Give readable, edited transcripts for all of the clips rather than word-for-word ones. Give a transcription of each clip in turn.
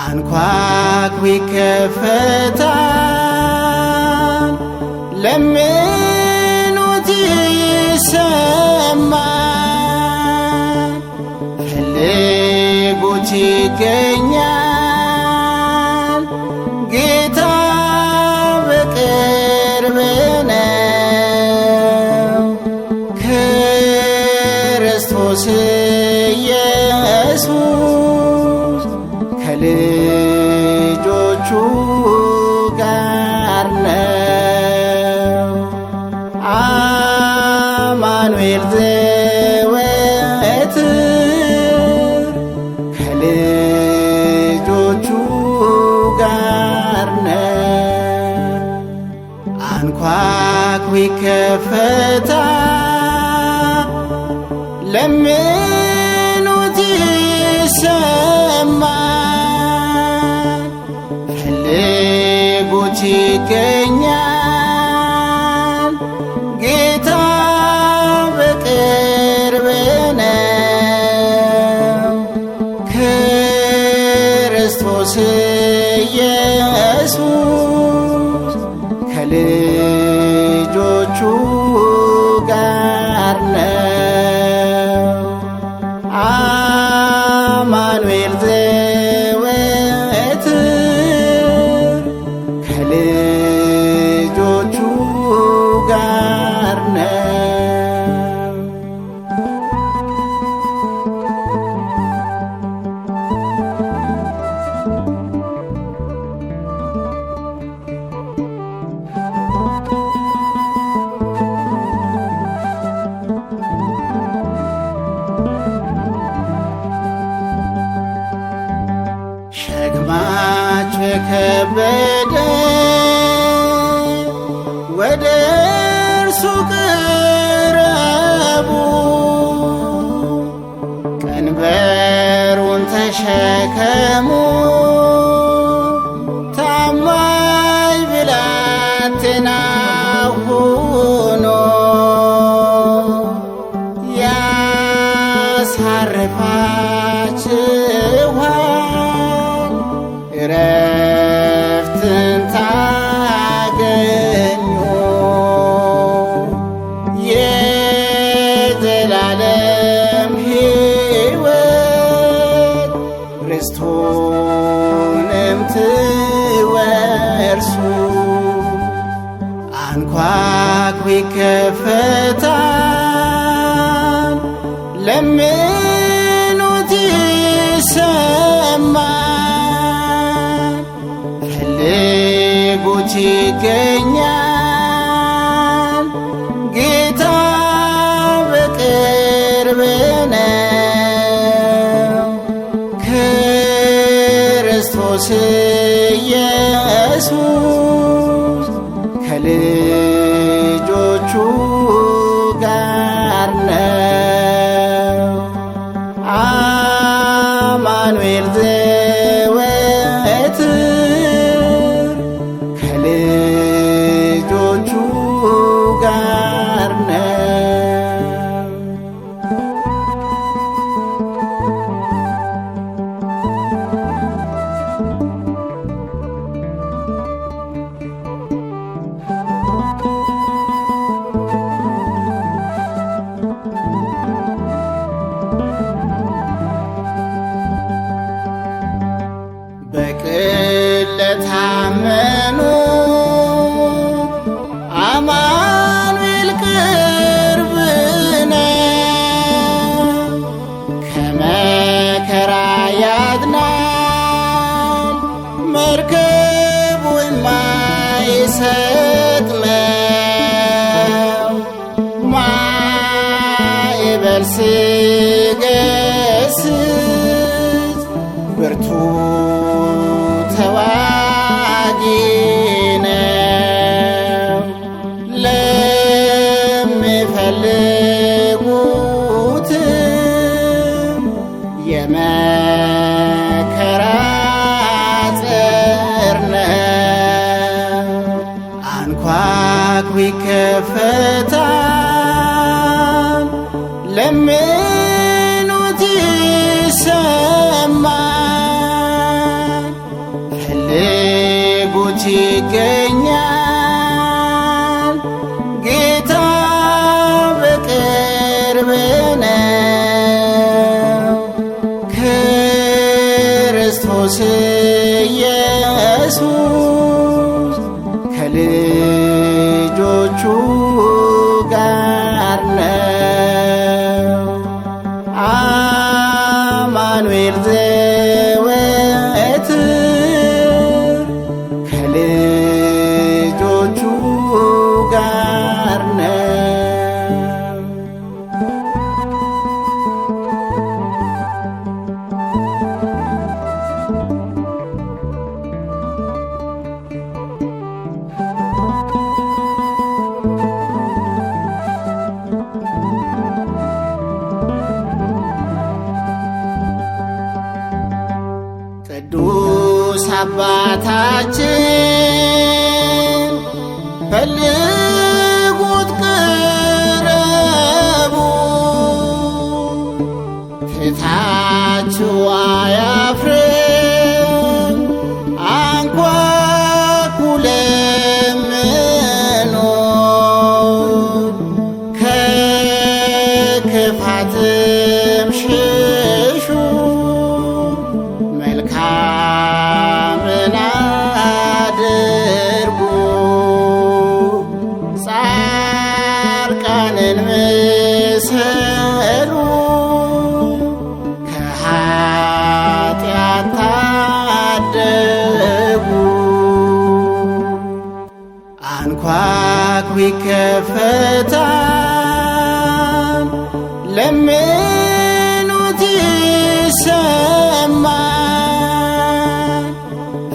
አንኳኩ ይከፈታል፣ ለምኑት ይሰማል፣ ፈልጉት ይገኛል፣ ጌታ በቅርብ ነው። ክርስቶስ ኢየሱስ ከልጆቹ ጋር ነው። አማኑኤል ዘወትር ከልጆቹ ጋር ነው። አንኳኩ ይከፈታል፣ ለምኑት ይሰማል፣ ፈልጉት ይገኛል፣ ጌታ በቅርብ ነው። ክርስቶስ ኢየሱስ ከልጆቹ ጋር ነው። አማኑኤል ዘወትር ከልጆቹ ጋር ነው። ሸክማችሁ የከበደ ወደ እርሱ ቅረቡ፣ ቀንበሩን ተሸከሙ። ታማኝ ብላቴና ሁኖ ያሳርፋችኋል፣ እረፍትን ታገኙ። የዘላለም ሕይወት ርስቱንም ትወርሱ። አንኳኩ ይከፈታል፣ ለምኑት ይሰማል፣ ፈልጉት ይገኛል፣ ጌታ በቅርብ ነው። ክርስቶስ ኢየሱስ ከልጆቹ ጋር ነው። አማኑኤል ዘወትር ከልጆቹ ጋር ነው። በቅን ለታመኑ አማኑኤል ቅርብ ነው። ከመከራ ያድናል፣ መርከቡ የማይሰጥመው። ማዕበል ሲገስጽ ብርቱ ተዋጊ ነው። ለሚፈልጉትም የመከራ ጽር ነው። አንኳኩ ይከፈታል፣ ለምኑት ይሰማል፣ ፈልጉት ይገኛል። ጌታ በቅርብ ነው። ክርስቶስ ኢየሱስ ከልጆቹ ጋር ነው። አማኑኤል ዘወትር ከልጆቹ ጋር ነው። ቅዱስ አባታችን ፈልጉት ቅረቡ፣ ፊታችሁ አያፍርም። አንኳኩ ለምኑ፣ ከክፋትም ሽሹ። መልካምን አድርጉ፣ ጻድቃንን ምሰሉ። ከኃጢአት ታደጉ። አንኳኩ ይከፈታል፣ ለምኑት ይሰማል፣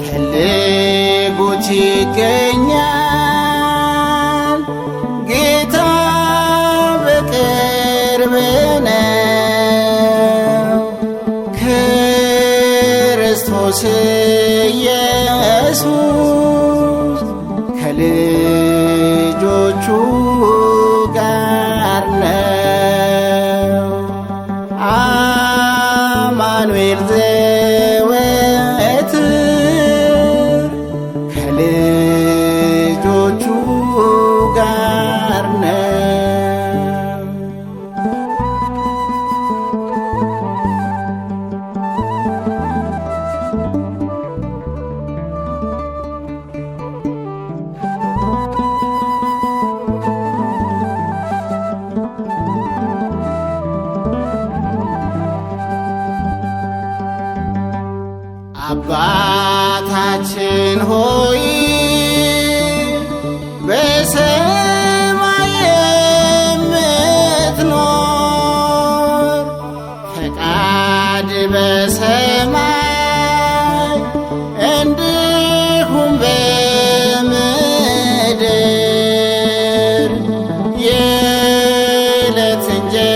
ፈልጉት ይገኛል። ጌታ በቅርብ ነው። ክርስቶስ ኢየሱስ ከልጆቹ ጋር ነው። አማኑኤል ዘወትር ከልጆቹ ጋር ነው። አባታችን ሆይ በሰማይ የምትኖር፣ ፈቃድ በሰማይ እንዲሁም በምድር። የዕለት እንጀራችን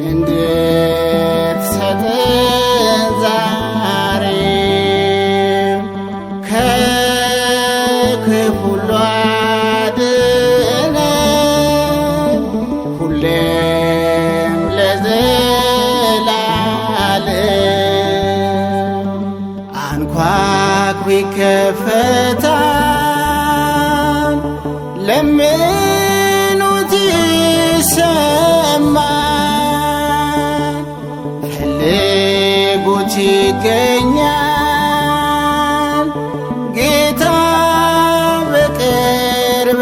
እንድትሰጠን ዛሬ፣ ከክፉ ሁሉ አድነን፣ ሁሌም ለዘላለም። አንኳኩ ይከፈታል፣ ለምኑት ይሰማል፣ ፈልጉት ይገኛል። ጌታ በቅርብ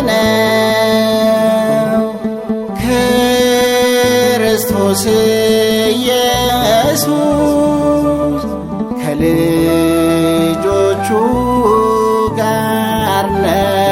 ነው። ክርስቶስ ኢየሱስ ከልጆቹ ጋር ነው።